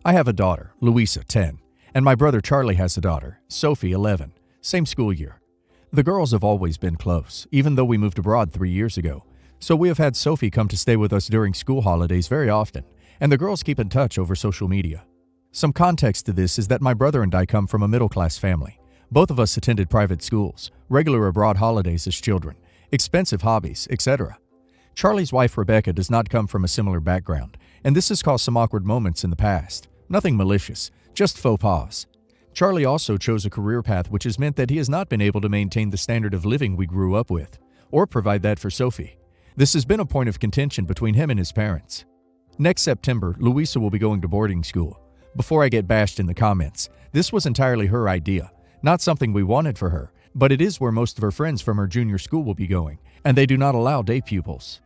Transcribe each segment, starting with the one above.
I have a daughter, Louisa, 10, and my brother Charlie has a daughter, Sophie, 11, same school year. The girls have always been close, even though we moved abroad 3 years ago, so we have had Sophie come to stay with us during school holidays very often, and the girls keep in touch over social media. Some context to this is that my brother and I come from a middle-class family. Both of us attended private schools, regular abroad holidays as children, expensive hobbies, etc. Charlie's wife Rebecca does not come from a similar background, and this has caused some awkward moments in the past. Nothing malicious, just faux pas. Charlie also chose a career path which has meant that he has not been able to maintain the standard of living we grew up with, or provide that for Sophie. This has been a point of contention between him and his parents. Next September, Louisa will be going to boarding school. Before I get bashed in the comments, this was entirely her idea, not something we wanted for her, but it is where most of her friends from her junior school will be going, and they do not allow day pupils.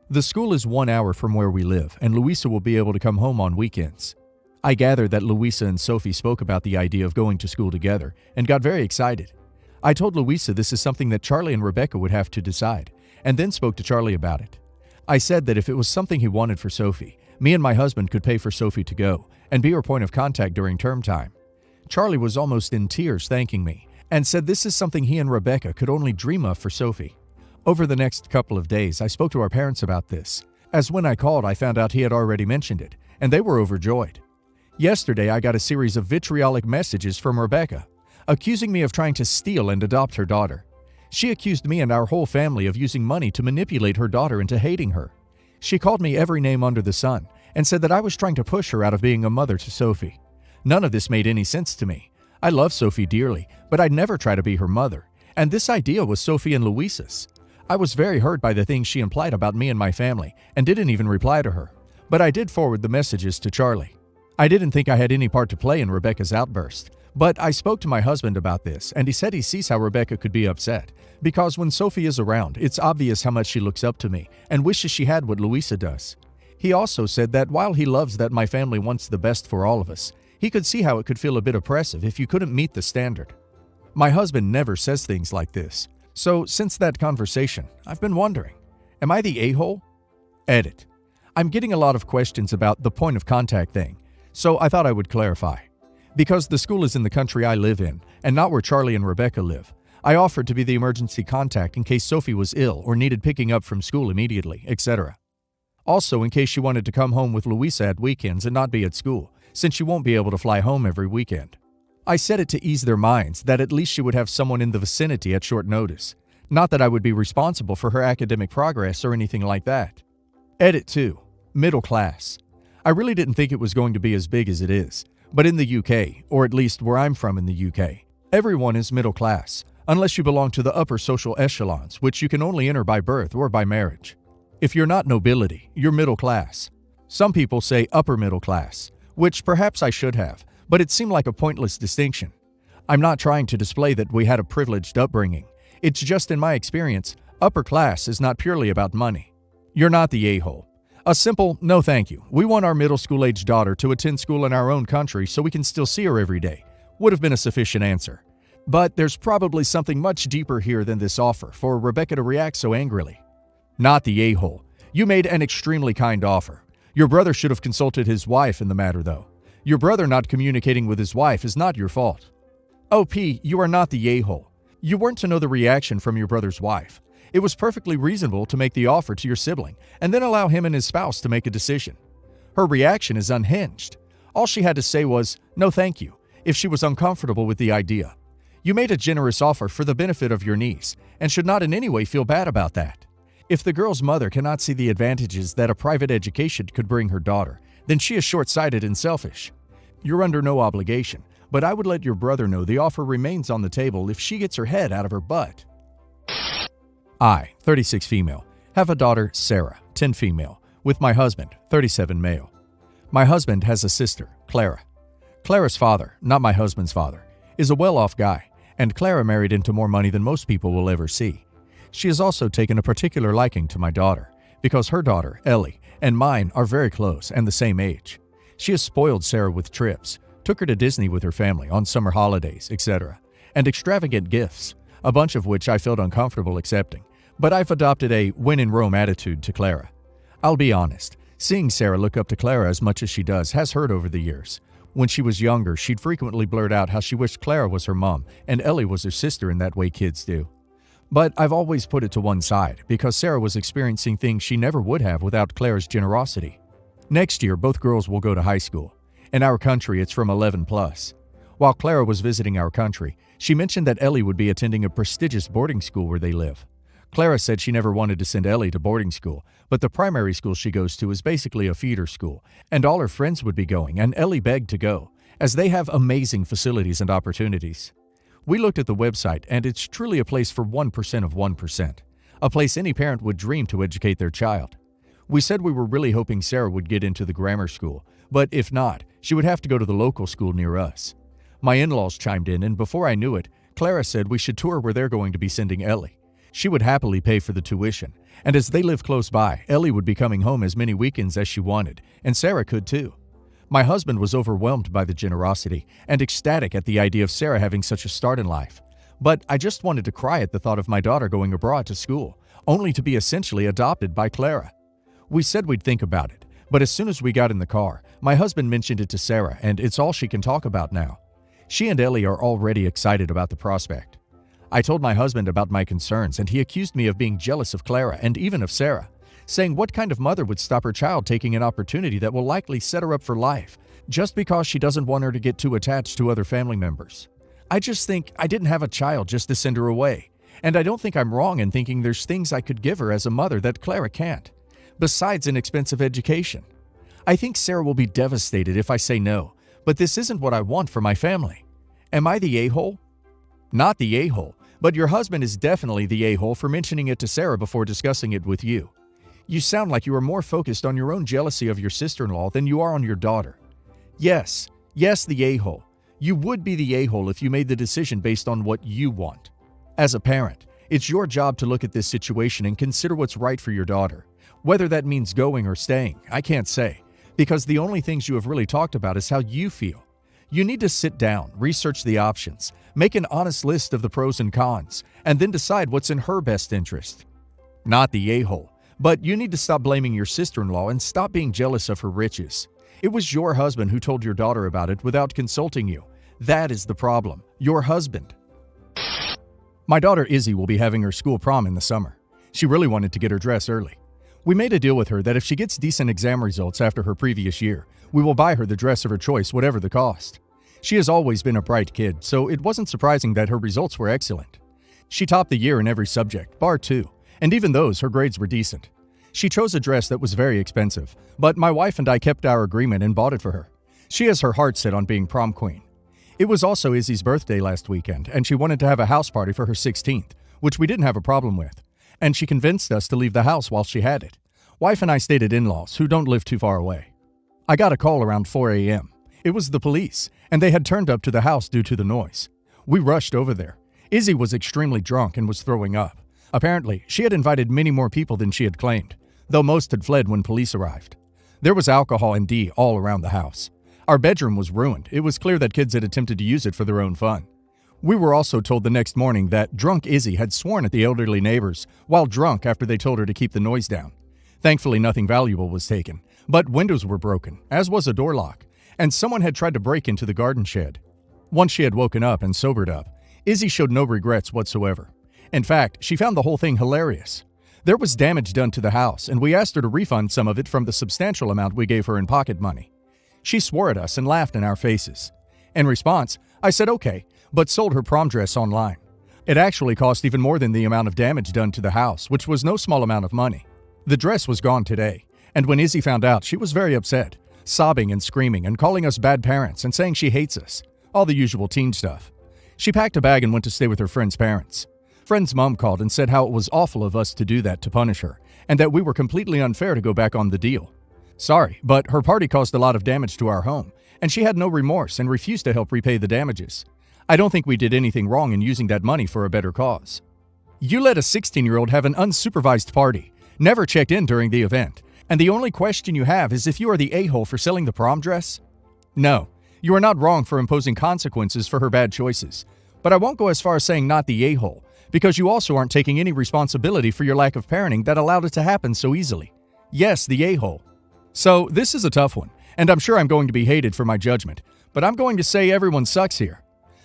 The school is 1 hour from where we live, and Louisa will be able to come home on weekends. I gather that Louisa and Sophie spoke about the idea of going to school together and got very excited. I told Louisa this is something that Charlie and Rebecca would have to decide, and then spoke to Charlie about it. I said that if it was something he wanted for Sophie, me and my husband could pay for Sophie to go and be her point of contact during term time. Charlie was almost in tears thanking me and said this is something he and Rebecca could only dream of for Sophie. Over the next couple of days, I spoke to our parents about this, as when I called I found out he had already mentioned it, and they were overjoyed. Yesterday, I got a series of vitriolic messages from Rebecca, accusing me of trying to steal and adopt her daughter. She accused me and our whole family of using money to manipulate her daughter into hating her. She called me every name under the sun and said that I was trying to push her out of being a mother to Sophie. None of this made any sense to me. I love Sophie dearly, but I'd never try to be her mother, and this idea was Sophie and Louisa's. I was very hurt by the things she implied about me and my family and didn't even reply to her, but I did forward the messages to Charlie. I didn't think I had any part to play in Rebecca's outburst, but I spoke to my husband about this, and he said he sees how Rebecca could be upset, because when Sophie is around, it's obvious how much she looks up to me and wishes she had what Louisa does. He also said that while he loves that my family wants the best for all of us, he could see how it could feel a bit oppressive if you couldn't meet the standard. My husband never says things like this, so since that conversation, I've been wondering, am I the a-hole? Edit. I'm getting a lot of questions about the point of contact thing, so I thought I would clarify. Because the school is in the country I live in, and not where Charlie and Rebecca live, I offered to be the emergency contact in case Sophie was ill or needed picking up from school immediately, etc. Also, in case she wanted to come home with Louisa at weekends and not be at school, since she won't be able to fly home every weekend. I said it to ease their minds that at least she would have someone in the vicinity at short notice, not that I would be responsible for her academic progress or anything like that. Edit 2. Middle class. I really didn't think it was going to be as big as it is, but in the UK, or at least where I'm from in the UK, everyone is middle class, unless you belong to the upper social echelons, which you can only enter by birth or by marriage. If you're not nobility, you're middle class. Some people say upper middle class, which perhaps I should have, but it seemed like a pointless distinction. I'm not trying to display that we had a privileged upbringing. It's just in my experience, upper class is not purely about money. You're not the a-hole. A simple, no thank you, we want our middle school-age daughter to attend school in our own country so we can still see her every day, would have been a sufficient answer. But there's probably something much deeper here than this offer for Rebecca to react so angrily. Not the a-hole. You made an extremely kind offer. Your brother should have consulted his wife in the matter, though. Your brother not communicating with his wife is not your fault. OP, you are not the a-hole. You weren't to know the reaction from your brother's wife. It was perfectly reasonable to make the offer to your sibling and then allow him and his spouse to make a decision. Her reaction is unhinged. All she had to say was, no thank you, if she was uncomfortable with the idea. You made a generous offer for the benefit of your niece and should not in any way feel bad about that. If the girl's mother cannot see the advantages that a private education could bring her daughter, then she is short-sighted and selfish. You're under no obligation, but I would let your brother know the offer remains on the table if she gets her head out of her butt. I, 36 female, have a daughter, Sarah, 10 female, with my husband, 37 male. My husband has a sister, Clara. Clara's father, not my husband's father, is a well-off guy, and Clara married into more money than most people will ever see. She has also taken a particular liking to my daughter, because her daughter, Ellie, and mine are very close and the same age. She has spoiled Sarah with trips, took her to Disney with her family on summer holidays, etc., and extravagant gifts, a bunch of which I felt uncomfortable accepting. But I've adopted a when-in-Rome attitude to Clara. I'll be honest, seeing Sarah look up to Clara as much as she does has hurt over the years. When she was younger, she'd frequently blurt out how she wished Clara was her mom and Ellie was her sister in that way kids do. But I've always put it to one side because Sarah was experiencing things she never would have without Clara's generosity. Next year, both girls will go to high school. In our country, it's from 11 plus. While Clara was visiting our country, she mentioned that Ellie would be attending a prestigious boarding school where they live. Clara said she never wanted to send Ellie to boarding school, but the primary school she goes to is basically a feeder school, and all her friends would be going, and Ellie begged to go, as they have amazing facilities and opportunities. We looked at the website, and it's truly a place for 1% of 1%, a place any parent would dream to educate their child. We said we were really hoping Sarah would get into the grammar school, but if not, she would have to go to the local school near us. My in-laws chimed in, and before I knew it, Clara said we should tour where they're going to be sending Ellie. She would happily pay for the tuition, and as they live close by, Ellie would be coming home as many weekends as she wanted, and Sarah could too. My husband was overwhelmed by the generosity and ecstatic at the idea of Sarah having such a start in life. But I just wanted to cry at the thought of my daughter going abroad to school, only to be essentially adopted by Clara. We said we'd think about it, but as soon as we got in the car, my husband mentioned it to Sarah, and it's all she can talk about now. She and Ellie are already excited about the prospect. I told my husband about my concerns, and he accused me of being jealous of Clara and even of Sarah, saying what kind of mother would stop her child taking an opportunity that will likely set her up for life just because she doesn't want her to get too attached to other family members. I just think I didn't have a child just to send her away, and I don't think I'm wrong in thinking there's things I could give her as a mother that Clara can't, besides an expensive education. I think Sarah will be devastated if I say no, but this isn't what I want for my family. Am I the a-hole? Not the a-hole, but your husband is definitely the a-hole for mentioning it to Sarah before discussing it with you. You sound like you are more focused on your own jealousy of your sister-in-law than you are on your daughter. Yes, the a-hole. You would be the a-hole if you made the decision based on what you want. As a parent, it's your job to look at this situation and consider what's right for your daughter. Whether that means going or staying, I can't say, because the only things you have really talked about is how you feel. You need to sit down, research the options, make an honest list of the pros and cons, and then decide what's in her best interest. Not the a-hole, but you need to stop blaming your sister-in-law and stop being jealous of her riches. It was your husband who told your daughter about it without consulting you. That is the problem. Your husband. My daughter Izzy will be having her school prom in the summer. She really wanted to get her dress early. We made a deal with her that if she gets decent exam results after her previous year, we will buy her the dress of her choice, whatever the cost. She has always been a bright kid, so it wasn't surprising that her results were excellent. She topped the year in every subject, bar 2, and even those, her grades were decent. She chose a dress that was very expensive, but my wife and I kept our agreement and bought it for her. She has her heart set on being prom queen. It was also Izzy's birthday last weekend, and she wanted to have a house party for her 16th, which we didn't have a problem with, and she convinced us to leave the house while she had it. Wife and I stayed at in-laws, who don't live too far away. I got a call around 4 a.m. It was the police, and they had turned up to the house due to the noise. We rushed over there. Izzy was extremely drunk and was throwing up. Apparently, she had invited many more people than she had claimed, though most had fled when police arrived. There was alcohol and D all around the house. Our bedroom was ruined. It was clear that kids had attempted to use it for their own fun. We were also told the next morning that drunk Izzy had sworn at the elderly neighbors while drunk after they told her to keep the noise down. Thankfully, nothing valuable was taken, but windows were broken, as was a door lock, and someone had tried to break into the garden shed. Once she had woken up and sobered up, Izzy showed no regrets whatsoever. In fact, she found the whole thing hilarious. There was damage done to the house, and we asked her to refund some of it from the substantial amount we gave her in pocket money. She swore at us and laughed in our faces. In response, I said okay, but sold her prom dress online. It actually cost even more than the amount of damage done to the house, which was no small amount of money. The dress was gone today, and when Izzy found out, she was very upset, sobbing and screaming and calling us bad parents and saying she hates us. All the usual teen stuff. She packed a bag and went to stay with her friend's parents. Friend's mom called and said how it was awful of us to do that to punish her, and that we were completely unfair to go back on the deal. Sorry, but her party caused a lot of damage to our home, and she had no remorse and refused to help repay the damages. I don't think we did anything wrong in using that money for a better cause. You let a 16-year-old have an unsupervised party, never checked in during the event, and the only question you have is if you are the a-hole for selling the prom dress? No, you are not wrong for imposing consequences for her bad choices, but I won't go as far as saying not the a-hole, because you also aren't taking any responsibility for your lack of parenting that allowed it to happen so easily. Yes, the a-hole. So this is a tough one, And I'm sure I'm going to be hated for my judgment, but I'm going to say everyone sucks here.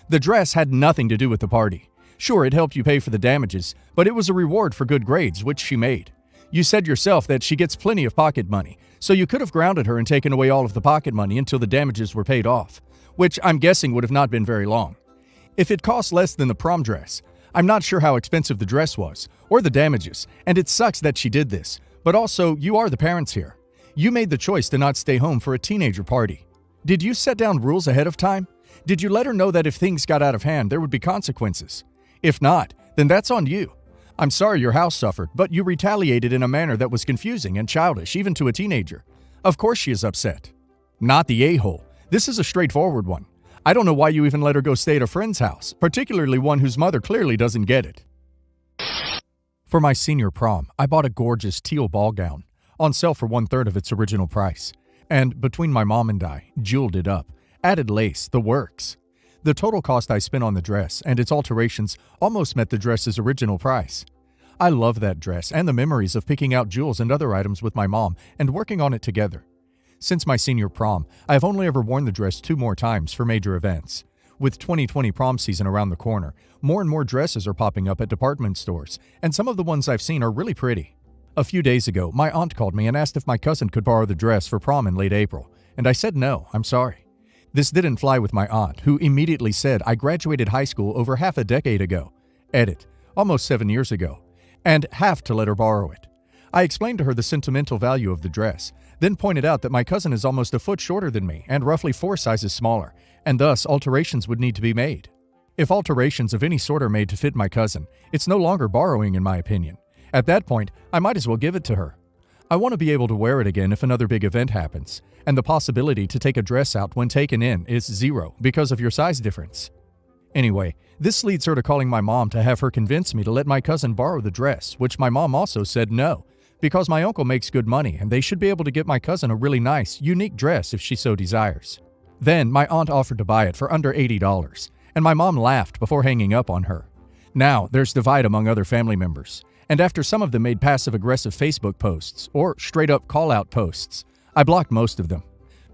The dress had nothing to do with the party. Sure, it helped you pay for the damages, but it was a reward for good grades, which she made. You said yourself that she gets plenty of pocket money, so you could have grounded her and taken away all of the pocket money until the damages were paid off, which I'm guessing would have not been very long. If it cost less than the prom dress, I'm not sure how expensive the dress was, or the damages, and it sucks that she did this, but also, you are the parents here. You made the choice to not stay home for a teenager party. Did you set down rules ahead of time? Did you let her know that if things got out of hand, there would be consequences? If not, then that's on you. I'm sorry your house suffered, but you retaliated in a manner that was confusing and childish, even to a teenager. Of course she is upset. Not the a-hole. This is a straightforward one. I don't know why you even let her go stay at a friend's house, particularly one whose mother clearly doesn't get it. For my senior prom, I bought a gorgeous teal ball gown, on sale for 1/3 of its original price. And between my mom and I, jeweled it up, added lace, the works. The total cost I spent on the dress and its alterations almost met the dress's original price. I love that dress and the memories of picking out jewels and other items with my mom and working on it together. Since my senior prom, I have only ever worn the dress 2 more times for major events. With 2020 prom season around the corner, more and more dresses are popping up at department stores, and some of the ones I've seen are really pretty. A few days ago, my aunt called me and asked if my cousin could borrow the dress for prom in late April, and I said no, I'm sorry. This didn't fly with my aunt, who immediately said I graduated high school over half a decade ago. Edit, almost 7 years ago. And have to let her borrow it. I explained to her the sentimental value of the dress, then pointed out that my cousin is almost a foot shorter than me and roughly 4 sizes smaller, and thus alterations would need to be made. If alterations of any sort are made to fit my cousin, it's no longer borrowing in my opinion. At that point, I might as well give it to her. I want to be able to wear it again if another big event happens, and the possibility to take a dress out when taken in is 0 because of your size difference. Anyway, this leads her to calling my mom to have her convince me to let my cousin borrow the dress, which my mom also said no, because my uncle makes good money and they should be able to get my cousin a really nice, unique dress if she so desires. Then my aunt offered to buy it for under $80, and my mom laughed before hanging up on her. Now, there's divide among other family members, and after some of them made passive-aggressive Facebook posts, or straight-up call-out posts, I blocked most of them.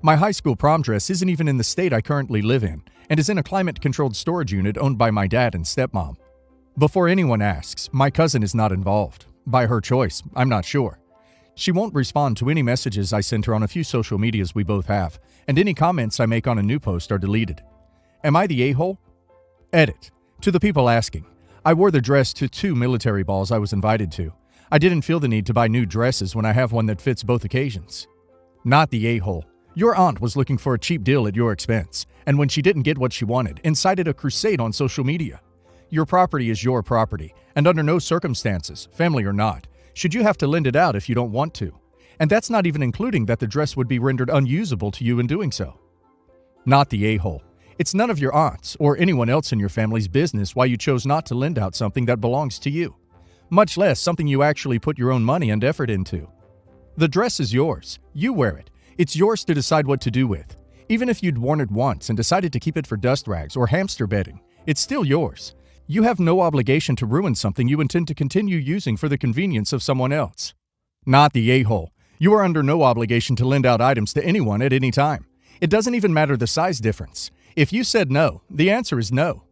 My high school prom dress isn't even in the state I currently live in, and is in a climate-controlled storage unit owned by my dad and stepmom. Before anyone asks, my cousin is not involved. By her choice, I'm not sure. She won't respond to any messages I send her on a few social medias we both have, and any comments I make on a new post are deleted. Am I the a-hole? Edit. To the people asking, I wore the dress to 2 military balls I was invited to. I didn't feel the need to buy new dresses when I have one that fits both occasions. Not the a-hole. Your aunt was looking for a cheap deal at your expense, and when she didn't get what she wanted, incited a crusade on social media. Your property is your property, and under no circumstances, family or not, should you have to lend it out if you don't want to. And that's not even including that the dress would be rendered unusable to you in doing so. Not the a-hole. It's none of your aunt's or anyone else in your family's business why you chose not to lend out something that belongs to you, much less something you actually put your own money and effort into. The dress is yours. You wear it. It's yours to decide what to do with. Even if you'd worn it once and decided to keep it for dust rags or hamster bedding, it's still yours. You have no obligation to ruin something you intend to continue using for the convenience of someone else. Not the a-hole. You are under no obligation to lend out items to anyone at any time. It doesn't even matter the size difference. If you said no, the answer is no.